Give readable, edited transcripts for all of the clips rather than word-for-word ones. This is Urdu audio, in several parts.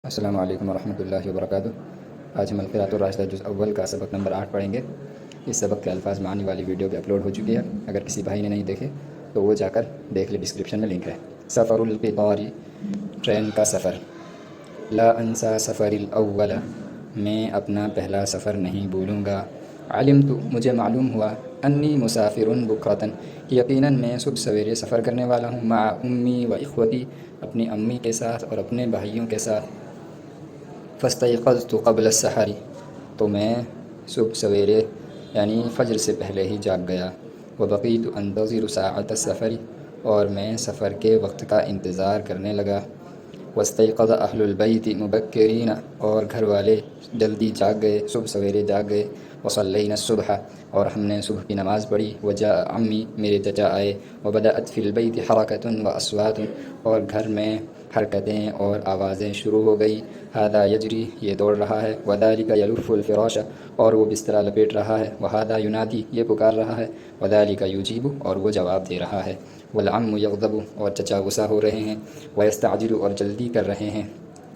السلام علیکم ورحمۃ اللہ وبرکاتہ۔ آج ہم القراءۃ الراشدہ جزء اول کا سبق نمبر 8 پڑھیں گے۔ اس سبق کے الفاظ معانی والی ویڈیو بھی اپلوڈ ہو چکی ہے، اگر کسی بھائی نے نہیں دیکھے تو وہ جا کر دیکھ لے، ڈسکرپشن میں لنک ہے۔ سفر القطار، ٹرین کا سفر۔ لا انسا سفر الاول، میں اپنا پہلا سفر نہیں بھولوں گا۔ علمت، مجھے معلوم ہوا، انی مسافر بکرۃ، یقیناً میں صبح سویرے سفر کرنے والا ہوں، مع امی و اخوتی، اپنی امی کے ساتھ اور اپنے بھائیوں کے ساتھ۔ فاستيقظت قبل السحر، تو میں صبح سویرے یعنی فجر سے پہلے ہی جاگ گیا۔ وبقيت انتظر ساعة السفر، اور میں سفر کے وقت کا انتظار کرنے لگا۔ واستيقظ اہل البیت مبکرین، اور گھر والے جلدی جاگ گئے، صبح سویرے جاگ گئے۔ وصلینا الصبح، اور ہم نے صبح کی نماز پڑھی۔ وجاء عمی، میرے چچا آئے۔ وبدأت فی البیت حرکۃ واصوات، اور گھر میں حرکتیں اور آوازیں شروع ہو گئی۔ ھذا یجری، یہ دوڑ رہا ہے۔ وذلک یلف الفراش، اور وہ بسترا لپیٹ رہا ہے۔ وھذا ینادی، یہ پکار رہا ہے۔ وذلک یجیب، اور وہ جواب دے رہا ہے۔ والعم یغضب، اور چچا غصہ ہو رہے ہیں۔ ویستعجل، اور جلدی کر رہے ہیں۔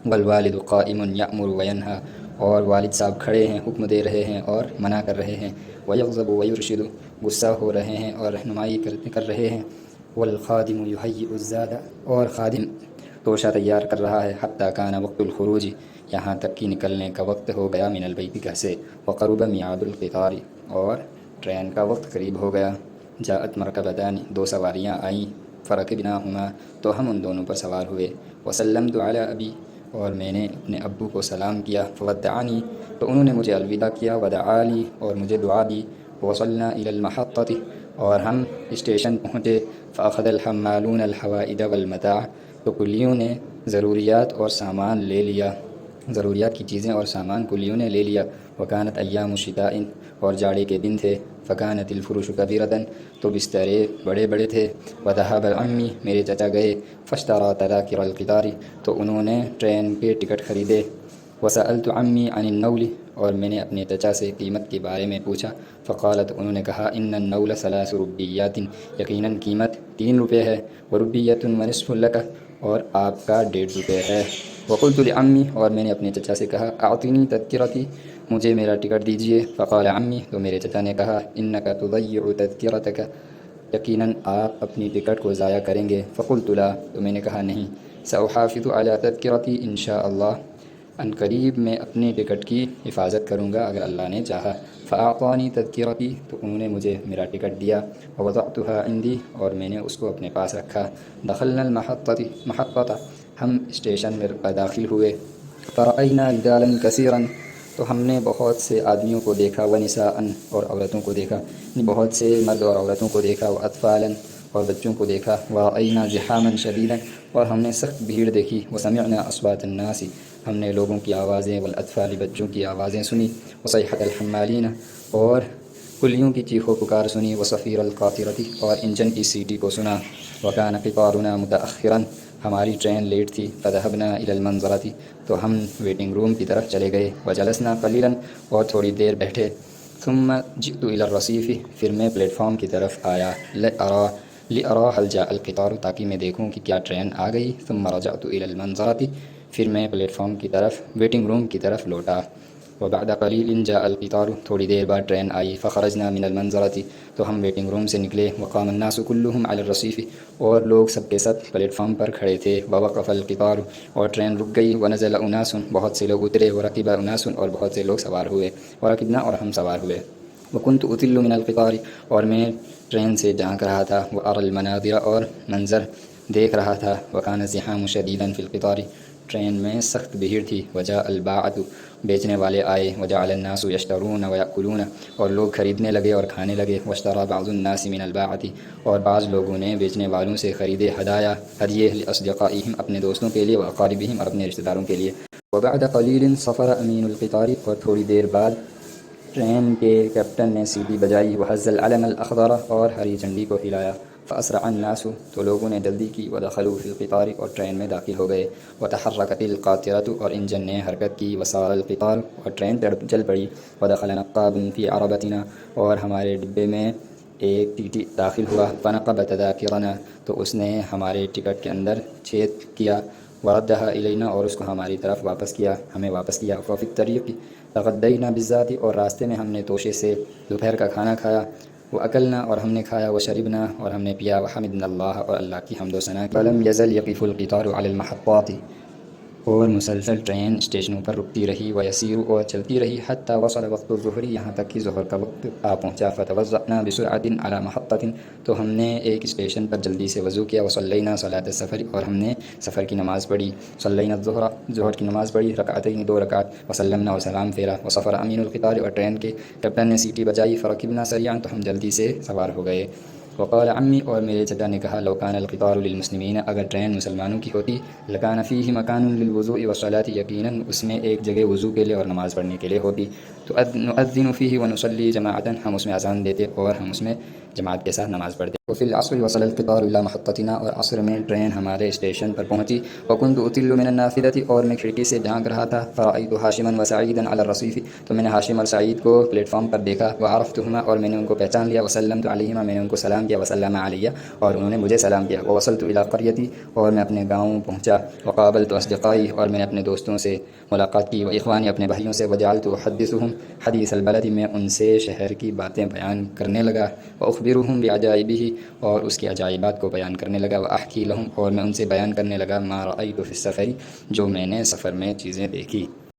والوالد قائم یأمر وینہی، اور والد صاحب کھڑے ہیں، حکم دے رہے ہیں اور منع کر رہے ہیں۔ ویغضب ویرشد، غصہ ہو رہے ہیں اور رہنمائی کر رہے ہیں۔ والخادم یہیئ الزاد، اور خادم توشہ تیار کر رہا ہے۔ حتی کان وقت الخروج، یہاں تک کہ نکلنے کا وقت ہو گیا، من البیت، گھر سے۔ وقرب میعاد القطار، اور ٹرین کا وقت قریب ہو گیا۔ جاءت مرکبتان، دو سواریاں آئیں۔ فرکبناہما، تو ہم ان دونوں پر سوار ہوئے۔ وسلمت علی ابی، اور میں نے اپنے ابو کو سلام کیا۔ فودعنی، تو انہوں نے مجھے الوداع کیا۔ ودعالی، اور مجھے دعا دی۔ ووصلنا الی المحطۃ، اور ہم اسٹیشن پہنچے۔ فاخذ الحمالون الحوائج والمتاع، تو کلیوں نے ضروریات اور سامان لے لیا، ضروریات کی چیزیں اور سامان کلیوں نے لے لیا۔ وکانت ایام شتاء، اور جاڑے کے دن تھے۔ فکانت الفرش کبیرۃ، تو بسترے بڑے بڑے تھے۔ وذهب عمی، میرے چچا گئے۔ فاشترى تذاکر القطار، تو انہوں نے ٹرین کے ٹکٹ خریدے۔ وسألت عمی عن النول، اور میں نے اپنے چچا سے قیمت کے بارے میں پوچھا۔ فقالت، انہوں نے کہا، ان النول 3 ربیات، یقیناً قیمت 3 روپے ہے۔ وربیۃ ونصف لک، اور آپ کا 1.5 روپے ہے۔ وقلت لعمی، اور میں نے اپنے چچا سے کہا، اعطنی تذکرتی، مجھے میرا ٹکٹ دیجیے۔ فقال عمی، تو میرے چچا نے کہا، انک تضیع تذکرتک، یقیناً آپ اپنی ٹکٹ کو ضائع کریں گے۔ فقلت لا، تو میں نے کہا نہیں۔ ساحافظ علی تذکرتی ان شاء اللہ، ان قریب میں اپنی ٹکٹ کی حفاظت کروں گا اگر اللہ نے چاہا۔ فاعطانی تذکرتی، تو انہوں نے مجھے میرا ٹکٹ دیا۔ ووضعتها عندی، اور میں نے اس کو اپنے پاس رکھا۔ دخلنا المحطۃ، ہم اسٹیشن میں داخل ہوئے۔ فرأینا رجالا کثیرا، تو ہم نے بہت سے آدمیوں کو دیکھا۔ ونساء، اور عورتوں کو دیکھا، بہت سے مرد اور عورتوں کو دیکھا۔ واطفالا، اور بچوں کو دیکھا۔ ورأینا زحاما شدیدا، اور ہم نے سخت بھیڑ دیکھی۔ وسمعنا اصوات الناس، ہم نے لوگوں کی آوازیں، والاطفال، بچوں کی آوازیں سنی۔ وصیحۃ الحمالین، اور کلیوں کی چیخ و پکار سنی۔ وصفیر القاطرۃ، اور انجن کی سیٹی کو سنا۔ وکان قطارنا متأخرا، ہماری ٹرین لیٹ تھی۔ فذهبنا الی المنظرۃ، تو ہم ویٹنگ روم کی طرف چلے گئے۔ وجلسنا قلیلا، اور تھوڑی دیر بیٹھے۔ ثم جئت الی الرصیف، پھر میں پلیٹ فارم کی طرف آیا۔ لأرى هل جاء القطار، تاکہ میں دیکھوں کہ کیا ٹرین آ گئی۔ ثم رجعت الی المنظرۃ، پھر میں پلیٹ فارم کی طرف، ویٹنگ روم کی طرف لوٹا۔ وبعد قلیل جاء القطار، تھوڑی دیر بعد ٹرین آئی۔ فخرجنا من المنظرۃ، تو ہم ویٹنگ روم سے نکلے۔ وقام الناس كلهم على الرصیف، اور لوگ سب کے سب پلیٹ فارم پر کھڑے تھے۔ ووقف القطار، اور ٹرین رک گئی۔ ونزل اناس، بہت سے لوگ اترے۔ ورکب اناس، اور بہت سے لوگ سوار ہوئے۔ ورکبنا، اور ہم سوار ہوئے۔ وكنت اطل من القطار، اور میں ٹرین سے جھانک رہا تھا۔ وارى المناظر، اور منظر دیکھ رہا تھا۔ وكان الزحام شديدا في القطار، ٹرین میں سخت بھیڑ تھی۔ وجاء الباعۃ، بیچنے والے آئے۔ وجعل الناس یشترون ویأکلون، اور لوگ خریدنے لگے اور کھانے لگے۔ واشترى بعض الناس من الباعۃ، اور بعض لوگوں نے بیچنے والوں سے خریدے ہدیے لاصدقائهم، اپنے دوستوں کے لیے۔ واقاربهم، اور اپنے رشتہ داروں کے لیے۔ وبعد قلیل صفر امین القطار، اور تھوڑی دیر بعد ٹرین کے کیپٹن نے سیٹی بجائی۔ وہز العلم الاخضر، اور ہری جھنڈی کو ہلایا۔ فاسرع الناس، تو لوگوں نے جلدی کی۔ ودخلوا فی القطار، اور ٹرین میں داخل ہو گئے۔ وتحرکت القاطرۃ، اور انجن نے حرکت کی۔ وسار القطار، اور ٹرین چل پڑی۔ ودخل نقاب فی عربتنا، اور ہمارے ڈبے میں ایک ٹی ٹی داخل ہوا۔ فنقب تذاکرنا، تو اس نے ہمارے ٹکٹ کے اندر چھید کیا۔ وردها الینا، اور اس کو ہماری طرف واپس کیا، ہمیں واپس کیا۔ وفی الطریق تغدینا بالذات، اور راستے میں ہم نے توشے سے دوپہر کا کھانا کھایا۔ واکلنا، اور ہم نے کھایا۔ وشربنا، اور ہم نے پیا۔ وحمدنا اللہ، اور اللہ کی حمد و ثنا کی۔ فلم یزل یقف القطار علی المحطات، اور مسلسل ٹرین اسٹیشنوں پر رکتی رہی۔ ویسیر، اور چلتی رہی۔ حتی وصل وقت الظہر، یہاں تک کہ ظہر کا وقت آ پہنچا۔ فتوضأنا بسرعۃ علی محطۃ، تو ہم نے ایک اسٹیشن پر جلدی سے وضو کیا۔ وصلینا صلاۃ السفر، اور ہم نے سفر کی نماز پڑھی۔ صلینا الظہر، ظہر کی نماز پڑھی، رکعتین، 2 رکعت۔ وسلمنا، اور سلام پھیرا۔ وصفر امین القطار، اور ٹرین کے کیپٹن نے سیٹی بجائی۔ فرکبنا سریعا، تو ہم جلدی سے سوار ہو گئے۔ وقال عمی، اور میرے چچا نے کہا، لو کان القطار للمسلمین، اگر ٹرین مسلمانوں کی ہوتی، لکان فیہ مکان للوضوء والصلاۃ، یقیناً اس میں ایک جگہ وضو کے لیے اور نماز پڑھنے کے لیے ہوتی۔ تو نؤذن فیہ ونصلی جماعۃ، ہم اس میں اذان دیتے اور ہم اس میں جماعت کے ساتھ نماز پڑھتے۔ وفی العصر وصل القطار الی محطتنا، اور عصر میں ٹرین ہمارے اسٹیشن پر پہنچی۔ وکنت اطل من النافذۃ، اور میں کھڑکی سے جھانک رہا تھا۔ فرأیت ہاشما وسعیدا علی الرصیف، تو میں نے ہاشم اور سعید کو پلیٹ فارم پر دیکھا۔ وعرفتہما، اور میں نے ان کو پہچان لیا۔ وسلمت علیہما، میں نے ان کو سلام کیا۔ وسلم علی، اور انہوں نے مجھے سلام کیا۔ ووصلت الی قریتی، اور میں اپنے گاؤں پہنچا۔ وقابلت اصدقائی، اور میں نے اپنے دوستوں سے ملاقات کی۔ واخوانی، اپنے بھائیوں سے۔ وجعلت احدثهم حدیث البلد، میں ان سے شہر کی باتیں بیان کرنے لگا۔ واخبرهم بعجائبہ، اور اس کے عجائبات کو بیان کرنے لگا۔ واحکی لهم، اور میں ان سے بیان کرنے لگا ما رأیت فی السفر، جو میں نے سفر میں چیزیں دیکھی۔